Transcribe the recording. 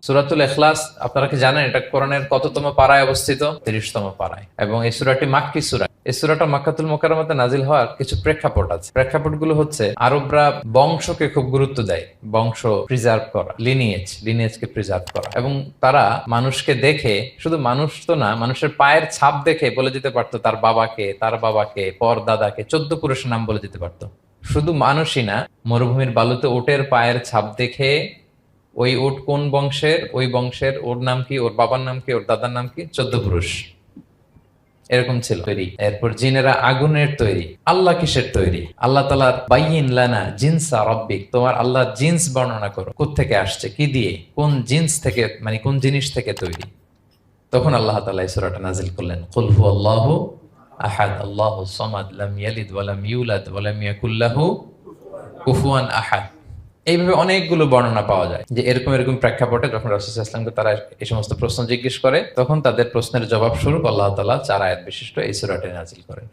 সূরাতুল ইখলাস আপনারা কি জানেন এটা কোরআনের কততম পারায় অবস্থিত? 30তম পারায়। এবং এই সূরাটি মাক্কি সূরা। এই সূরাটা মক্কাতুল মুকাররমাতে নাজিল হওয়ার কিছু প্রেক্ষাপট আছে। প্রেক্ষাপটগুলো হচ্ছে আরবরা বংশকে খুব গুরুত্ব দেয়, বংশ প্রিজার্ভ করা, লিনিয়েজকে প্রিজার্ভ করা। এবং তারা মানুষকে দেখে, শুধু মানুষ তো না, মানুষের পায়ের ছাপ দেখে বলে দিতে পারতো তার বাবাকে, তার বাবাকে, পর দাদাকে, 14 পুরুষের নাম বলে দিতে পারতো। শুধু মানুষই না, মরুভূমির বালুতে উটের পায়ের ছাপ দেখে ওই উট কোন বংশের, ওই বংশের ওর নাম কি, ওর বাবার নাম কি, ওর দাদার নাম কি, 14 পুরুষ এরকম ছিল তৈরি। এরপর জিনেরা আগুনের তৈরি। আল্লাহ কিসের তৈরি? আল্লাহ তাআলার বাইয়িন লানা জিনসা রাব্বিক, তোমার আল্লাহর জিন্স বর্ণনা করো, কোত্থেকে আসছে, কি দিয়ে, কোন জিন্স থেকে, মানে কোন জিনিস থেকে তৈরি। তখন আল্লাহ তাআলা এই সূরাটা নাজিল করলেন, কুল হুয়াল্লাহু আহাদ আল্লাহুস সামাদ লাম ইয়ালিদ ওয়া লাম ইউলাদ ওয়া লাম ইয়াকুল লাহু কুফুয়ান আহাদ। এইভাবে অনেকগুলো বর্ণনা পাওয়া যায় যে এরকম এরকম প্রেক্ষাপটে যখন রাসূল সাল্লাল্লাহু আলাইহি ওয়াসাল্লামকে তারা এই সমস্ত প্রশ্ন জিজ্ঞেস করে, তখন তাদের প্রশ্নের জবাব স্বরূপ আল্লাহ তাআলা 4 আয়াত বিশিষ্ট এই সূরাটি নাজিল করেন।